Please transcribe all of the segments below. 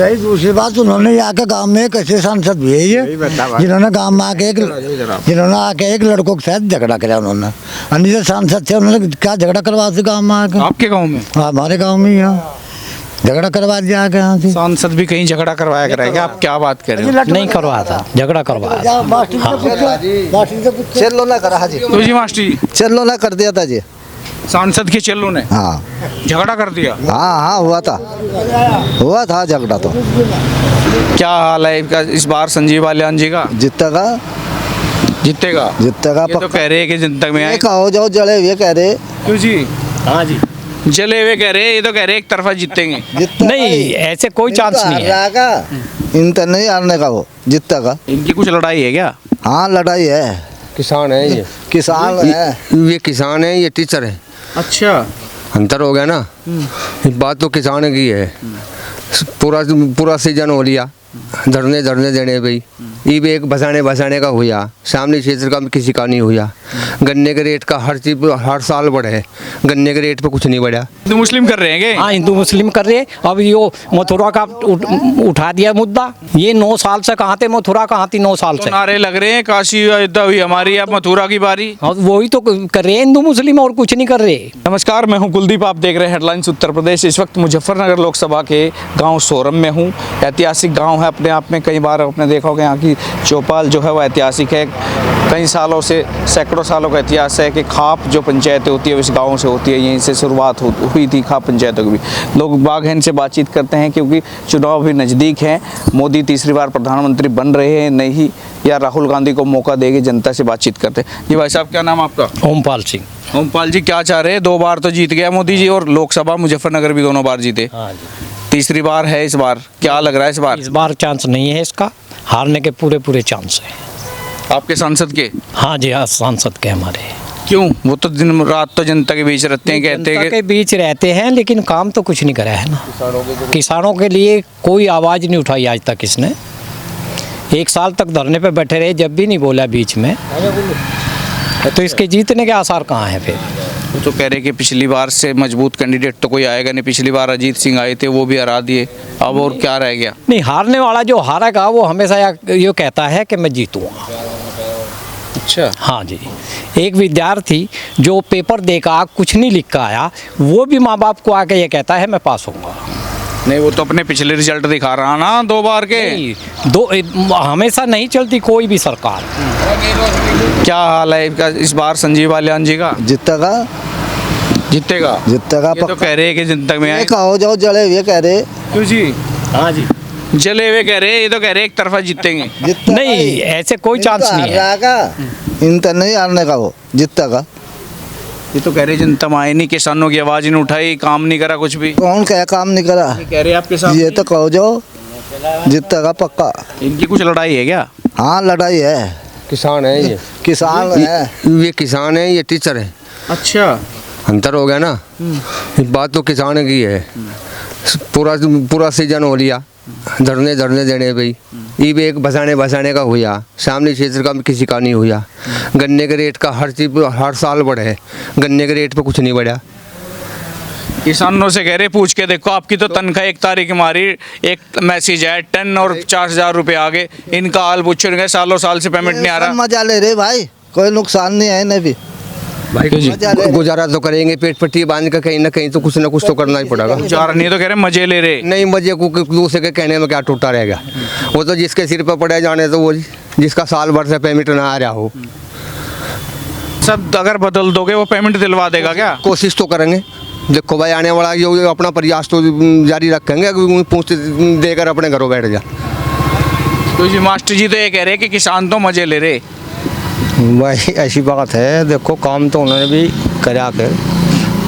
दूसरी बात, उन्होंने आके गांव में एक ऐसे सांसद भी है ये जिन्होंने गांव में आके एक लड़कों के साथ झगड़ा किया। उन्होंने अन्य जो सांसद थे उन्होंने क्या झगड़ा करवा दिया गाँव में आके? आपके गांव में? हमारे गाँव में यहाँ झगड़ा करवा दिया आके यहाँ से। सांसद भी कहीं झगड़ा करवाया करेगा? आप क्या बात कर रहे हो? नहीं करवाया था, झगड़ा करवाया। चलो ना करा जी, तो जी मास्टर जी, चलो ना कर दिया था जी। सांसद के चेल्लो ने हाँ झगड़ा कर दिया? हाँ हुआ था झगड़ा। तो क्या हाल है इनका इस बार संजीव बालियान जी का? जीतेगा जीतेगा ये तो कह रहे हैं कि जनता में आए। कहो जाओ जड़े हुए कह रहे। क्यों जी? हाँ जी, जले हुए कह रहे, ये तो कह रहे एक तरफा जीतेंगे। नहीं, ऐसे कोई चांस नहीं है। इनका नहीं हारने का, वो जीतेगा। इनकी कुछ लड़ाई है क्या? हाँ लड़ाई है। किसान है ये, किसान है ये किसान है, ये टीचर है। अच्छा, अंतर हो गया ना। बात तो किसान की है। पूरा सीजन हो लिया, धरने देने भाई। ये भी एक बसाने का हुआ। सामने क्षेत्र का किसी का नहीं हुआ। गन्ने के रेट का हर चीज हर साल बढ़े, गन्ने के रेट पे कुछ नहीं बढ़ा। हिंदू मुस्लिम कर रहे हैं क्या? हाँ, हिंदू मुस्लिम कर रहे हैं। अब यो मथुरा का उठा दिया मुद्दा। ये 9 साल से कहाँ थे, मथुरा कहाँ थी 9 साल तो से? नारे लग रहे हैं काशी अयोध्या हुई हमारी, अब मथुरा की बारी। हाँ, वही तो कर रहे हैं हिंदू मुस्लिम, और कुछ नहीं कर रहे। नमस्कार, मैं हूं कुलदीप। आप देख रहे हैं हेडलाइंस उत्तर प्रदेश। इस वक्त मुजफ्फरनगर लोकसभा के गांव सोरम में हूं। ऐतिहासिक गांव है अपने आप में। कई बार आपने देखा होगा यहाँ की चौपाल जो है वो ऐतिहासिक है। कई सालों से, सैकड़ों सालों का इतिहास है कि खाप जो पंचायतें होती है इस गाँव से होती है। यहीं से शुरुआत हुई थी खाप पंचायतों की भी। लोग बाग हैं, इनसे बातचीत करते हैं क्योंकि चुनाव भी नज़दीक है। मोदी तीसरी बार प्रधानमंत्री बन रहे हैं नहीं, या राहुल गांधी को मौका देगी, जनता से बातचीत करते हैं। जी भाई साहब, क्या नाम आपका? ओमपाल सिंह। ओमपाल जी, क्या चाह रहे हैं? 2 बार तो जीत गया मोदी जी, और लोकसभा मुजफ्फरनगर भी दोनों बार जीते। हाँ जी, तीसरी बार है इस बार। क्या लग रहा है इस बार चांस नहीं है इसका, हारने के पूरे चांस है। आपके सांसद के? हाँ जी, हाँ, सांसद के हमारे। क्यों? वो तो दिन रात तो जनता के बीच रहते हैं, कहते हैं के बीच रहते हैं, लेकिन काम तो कुछ नहीं करा है ना। किसानों के लिए कोई आवाज़ नहीं उठाई आज तक इसने। 1 साल तक धरने पे बैठे रहे, जब भी नहीं बोला बीच में, तो इसके जीतने के आसार कहाँ हैं फिर? वो तो कह रहे कि पिछली बार से मजबूत कैंडिडेट तो कोई आएगा नहीं। पिछली बार अजीत सिंह आए थे, वो भी हरा दिए। अब और क्या रह गया? नहीं, हारने वाला जो हारेगा वो हमेशा ये कहता है कि मैं जीतूंगा। अच्छा, हाँ जी। एक विद्यार्थी जो पेपर देकर कुछ नहीं लिख कर आया, वो भी माँ बाप को आके ये कहता है मैं पास होऊंगा। नहीं, वो तो अपने पिछले रिजल्ट दिखा रहा ना 2 बार के। हमेशा नहीं चलती कोई भी सरकार। क्या हाल है इनका इस बार संजीव बालियान जी का? जीतेगा ये तो कह रहे हैं कि जनता में आए। कहो जाओ जड़े हुए कह रहे। क्यों जी? हाँ जी, जले हुए कह रहे, ये तो कह रहे एक तरफा जीतेंगे। नहीं, ऐसे कोई चांस नहीं है। इनका नहीं हारने का, वो जीतेगा। ये तो कह रहे जनता में आए नहीं, किसानों की आवाज नहीं उठाई, काम नहीं करा कुछ भी। कौन क्या काम नहीं करा? कह रहे आपके साथ। ये तो कहो जाओ जीतेगा पक्का। इनकी कुछ लड़ाई है क्या? हाँ लड़ाई है। किसान है ये, किसान है ये किसान है, ये टीचर है। अच्छा, अंतर हो गया ना। बात तो किसान की है। पूरा सीजन हो लिया, धरने देने भाई। ये भी एक बसाने का हुआ। सामने क्षेत्र का किसी का नहीं हुआ। गन्ने के रेट का हर चीज हर साल बढ़े, गन्ने के रेट पे कुछ नहीं बढ़ा। किसानों से कह रहे पूछ के देखो, आपकी तो तनख्वाह 1 तारीख मारी, एक मैसेज है 10 और 50,000 रुपये आगे। इनका हाल पूछेंगे, सालों साल से पेमेंट नहीं आ रहा। मजा ले रहे भाई, कोई नुकसान नहीं है इन्हें भी। भाई गुजारा तो करेंगे, पेट पट्टी बांध कर कहीं ना कहीं तो कुछ तो करना ही पड़ेगा। गुजारा नहीं तो कह रहे मजे ले रहे। नहीं, मजे को दूसरे के कहने में क्या टूटा रहेगा। वो तो जिसके सिर पर पड़े जाने, तो वो जिसका साल भर से पेमेंट ना आ रहा हो। सब अगर बदल दोगे वो पेमेंट दिलवा देगा क्या? कोशिश तो करेंगे। देखो भाई, आने वाला ये अपना प्रयास तो जारी रखेंगे। पूछ देकर अपने घरों बैठ जा। तो जी मास्टर जी तो ये कह रहे कि किसान तो मजे ले रहे। भाई ऐसी बात है, देखो काम तो उन्होंने भी करा के।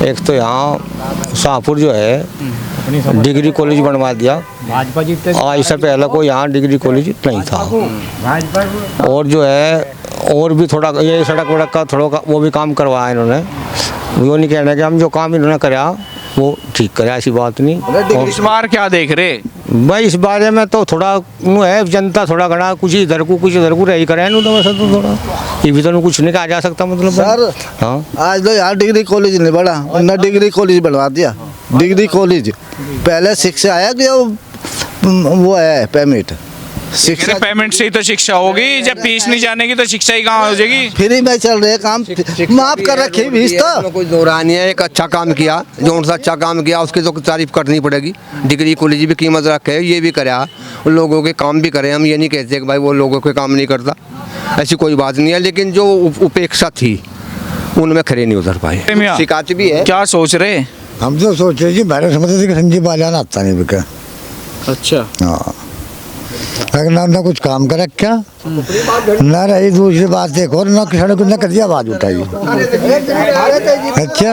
एक तो यहाँ शाहपुर जो है डिग्री कॉलेज बनवा दिया। भाजपा जीतते आज इससे पहले कोई यहाँ डिग्री कॉलेज नहीं था। और जो है और भी थोड़ा ये सड़क वड़क का थोड़ा वो भी काम करवाया इन्होंने। वो नहीं कहना कि हम जो काम इन्होंने करा वो ठीक करे, ऐसी बात नहीं। इस बार क्या देख रहे भाई इस बारे में तो थोड़ा है, जनता थोड़ा घना कुछ इधर को रही करे तो वैसे तो थोड़ा ये भी तो कुछ नहीं कहा जा सकता। मतलब सर, हाँ, आज तो यहाँ डिग्री कॉलेज नहीं बढ़ा, उन्होंने डिग्री कॉलेज बनवा दिया। डिग्री कॉलेज पहले 6 से आया कि वो है पेमेंट शिक्षा पेमेंट से ही तो शिक्षा होगी, जब फीस नहीं जानेगी तो शिक्षा ही कहाँ हो जाएगी। फ्री में चल रहे काम, माफ कर रखी फीस तो। कोई दो राय नहीं है, एक अच्छा काम किया, जो उनसे अच्छा काम किया उसकी तो तारीफ करनी पड़ेगी। डिग्री कॉलेज भी कीमत रखे, ये भी करे, उन लोगों के काम भी करे। हम ये नहीं कहते कि भाई वो लोगों के काम नहीं करता, ऐसी कोई बात नहीं है, लेकिन जो उपेक्षा थी उनमें खड़े नहीं उतर पाए। शिकायत भी है। क्या सोच रहे? हम तो सोच रहे जी भारत समझते कि संजीव बालियान आता नहीं बिका। अच्छा, हाँ, अगर ना कुछ काम कर क्या ना रही। दूसरी बात एक और ना किसानों को ना कर दिया आवाज उठाई। अच्छा,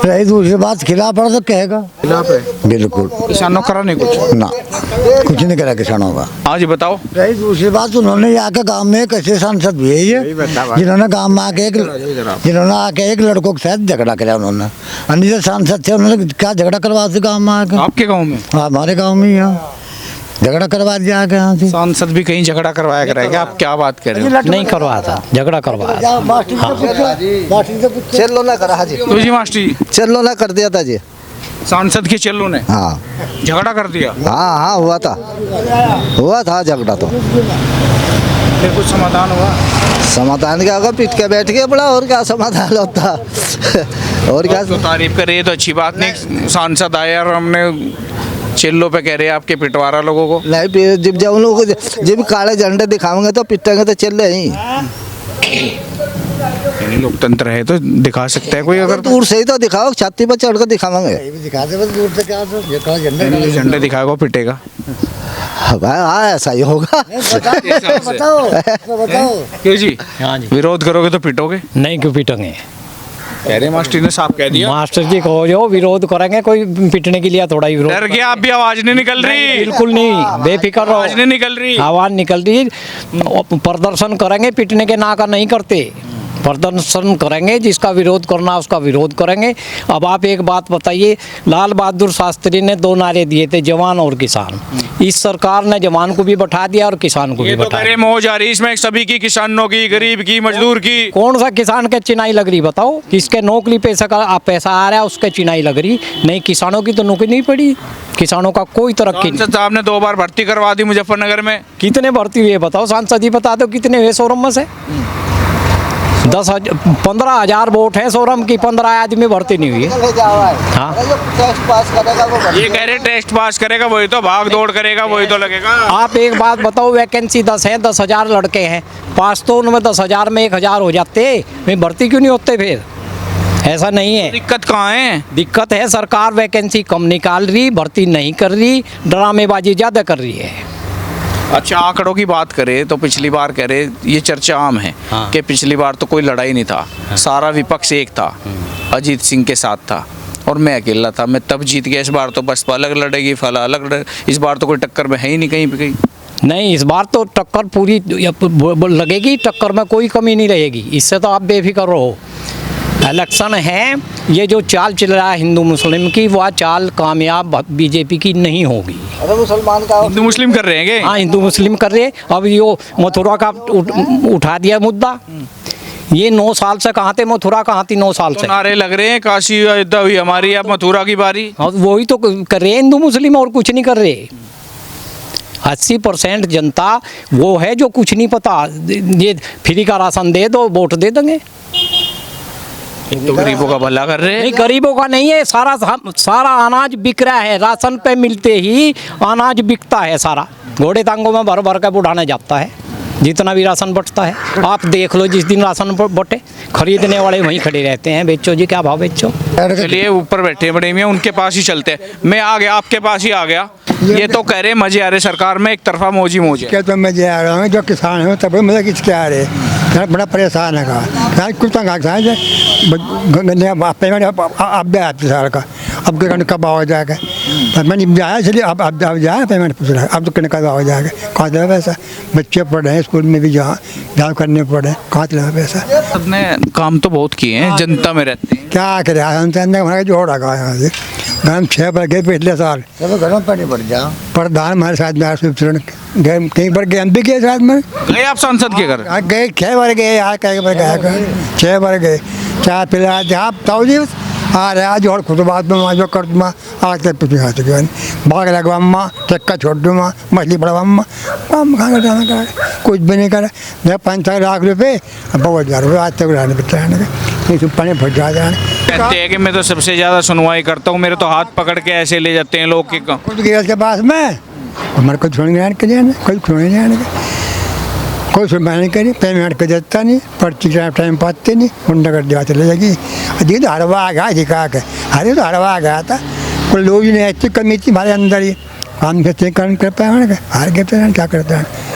रही दूसरी बात खिलाफ पड़ा तो कहेगा खिलाफ है बिल्कुल। किसानों करा नहीं कुछ ना, कुछ नहीं करा किसानों का। हाँ जी बताओ। रही दूसरी बात, उन्होंने यहाँ के गांव में एक ऐसे सांसद भी है ये, जिन्होंने गांव में आके एक लड़कों के साथ झगड़ा कराया उन्होंने। अन्य जो सांसद थे उन्होंने क्या झगड़ा करवा थे गाँव में आके? आपके गाँव में? हमारे गाँव में यहाँ झगड़ा करवा दिया आके यहाँ से। सांसद भी कहीं झगड़ा करवाया करेगा, आप क्या बात कर रहे हो? नहीं करवाया था, झगड़ा करवाया था। चलो ना करा जी, तो जी मास्टर चलो ना कर दिया था जी। सांसद के चेल्लू ने हाँ झगड़ा कर दिया? हाँ हाँ, हुआ था झगड़ा तो। फिर कुछ समाधान हुआ? समाधान क्या होगा, पीट के बैठ गया बड़ा, और क्या समाधान होता। और क्या तो तारीफ करे तो अच्छी बात नहीं। सांसद आए और हमने चिल्लों पे कह रहे हैं आपके पिटवारा लोगों को। नहीं, जब उन लोगों को जब काले झंडे दिखाओगे तो पिटेंगे तो चल रहे ही। लोकतंत्र है तो दिखा सकता है कोई, अगर दूर से ही तो दिखाओ, छाती पर चढ़ कर दिखावांगे। झंडे दिखाएगा पिटेगा। हाँ ऐसा ही होगा। क्यों जी? हाँ जी। विरोध करोगे तो पिटोगे? नहीं क्यों पीटेंगे? कह रहे मास्टर ने साफ कह दिया। मास्टर जी को जो विरोध करेंगे, कोई पिटने के लिए थोड़ा ही विरोध। डर गया आप भी? आवाज नहीं निकल रही? बिल्कुल नहीं, बेफिक्र रहो। आवाज नहीं निकल रही? आवाज निकल रही। प्रदर्शन करेंगे, पिटने के ना का नहीं करते। प्रदर्शन करेंगे, जिसका विरोध करना उसका विरोध करेंगे। अब आप एक बात बताइए, लाल बहादुर शास्त्री ने 2 नारे दिए थे, जवान और किसान। इस सरकार ने जवान को भी बैठा दिया और किसान को भी बैठा दिया। मौज आ रही इसमें सभी की, किसानों की, गरीब की, मजदूर की। कौन सा किसान के चिनाई लग रही बताओ? किसके नौकरी पैसा आ रहा है उसके चिनाई लग रही? नहीं, किसानों की तो नौकरी नहीं पड़ी, किसानों का कोई तरक्की नहीं। साहब ने 2 बार भर्ती करवा दी मुजफ्फरनगर में। कितने भर्ती हुए बताओ? सांसद ही बता दो कितने हुए सोरम में से? 15,000 वोट है सोरम की, 15 आदमी भर्ती नहीं हुई। हाँ, ये कह रहे टेस्ट पास करेगा वही तो भाग दौड़ करेगा, वही तो लगेगा। आप एक बात बताओ, वैकेंसी 10 है, 10,000 लड़के हैं, पास तो उनमें 10,000 में 1,000 हो जाते, वे भर्ती क्यों नहीं होते? फिर ऐसा नहीं है। दिक्कत कहाँ है? दिक्कत है सरकार वैकेंसी कम निकाल रही, भर्ती नहीं कर रही, ड्रामेबाजी ज़्यादा कर रही है। अच्छा, आंकड़ों की बात करें तो पिछली बार कह रहे, ये चर्चा आम है कि पिछली बार तो कोई लड़ाई नहीं था, सारा विपक्ष एक था, अजीत सिंह के साथ था और मैं अकेला था, मैं तब जीत गया। इस बार तो बसपा अलग लड़ेगी, फला अलग लड़ेगी, इस बार तो कोई टक्कर में है ही नहीं कहीं पे कहीं। नहीं, इस बार तो टक्कर पूरी लगेगी, टक्कर में कोई कमी नहीं रहेगी, इससे तो आप बेफिक्र रहो। इलेक्शन है, ये जो चाल चल रहा है हिंदू मुस्लिम की, वह चाल कामयाब बीजेपी की नहीं होगी। अरे मुसलमान का हिंदू मुस्लिम कर रहे हैं क्या? हाँ, हिंदू मुस्लिम कर रहे। अब यो मथुरा का उठा दिया मुद्दा। ये 9 साल से कहाँ थे, मथुरा कहाँ थी 9 साल से? नारे लग रहे हैं काशी अयोध्या हुई हमारी, अब मथुरा की बारी। और वही तो कर रहे हैं हिंदू मुस्लिम, और कुछ नहीं कर रहे। 80% जनता वो है जो कुछ नहीं पता। ये फ्री का राशन दे दो, वोट दे देंगे। तो गरीबों का भला कर रहे हैं। नहीं, गरीबों का नहीं है, सारा अनाज बिक रहा है, राशन पे मिलते ही अनाज बिकता है सारा। घोड़े टांगों में भर भर कर बुढ़ाने जाता है, जितना भी राशन बटता है। आप देख लो, जिस दिन राशन बटे खरीदने वाले वहीं खड़े रहते हैं, बेचो जी, क्या भाव बेचो। चलिए, ऊपर बैठे बड़े मियां, उनके पास ही चलते हैं। मैं आ गया, आपके पास ही आ गया। ये तो कह रहे मजे आ रहे सरकार में, एक तरफा मौजी मौज है। क्या तो मजे आ रहा हूँ, जो किसान है तब मजे किसके आ रहे, बड़ा परेशान है। कहा कुछ तंग पेमेंट अब साल का, अब कब हो जाएगा? मैंने जाया, चलिए अब जाए पेमेंट पूछ रहा है, अब तो कब हो जाएगा? कहाँ से पैसा? बच्चे पढ़ रहे हैं, स्कूल में भी जहाँ करने पड़े, कहाँ से पैसा? सबने काम तो बहुत किए हैं, जनता में रहते हैं। क्या करे, हम जोड़ रखा यहाँ से हम 6 पर गए पिछले साल, घर में पानी पड़ जा। प्रधान हमारे साथ में कहीं पर गए, हम भी गए साथ में। गए आप सांसद के घर? गए 6 बार गए, यहाँ कहीं पर गया 6 बार गए, चाय पिला, जहाँ ताऊ जी आ रहा जो खुद बात में जो कर दूँ आज तक कुछ नहीं खा सके भाग लगवा अम्मा चक्का छोड़ दूँ मछली बढ़वा अम्मा काम खाना जाना कर कुछ भी नहीं करे मैं 5 लाख रुपये 5000 रुपये आज तक रहने बचाने के नहीं पानी फट जाने कहते हैं कि मैं तो सबसे ज़्यादा सुनवाई करता हूँ, मेरे तो हाथ पकड़ के ऐसे ले जाते हैं लोग कि कुछ गया के पास में हमारे को छोड़ गया के लिए कोई छोड़ने जाने के कोई सुनवाई नहीं करी पेमेंट कर देता नहीं पर्ची टाइम पाते नहीं गुंडा कर दिया चले जाएगी अजी तो हरवा आ गया दिखा के अरे तो हरवा आ गया था कोई लोग ही नहीं ऐसी कमी थी हमारे अंदर ही काम करते कर पाए हार गए क्या करते हैं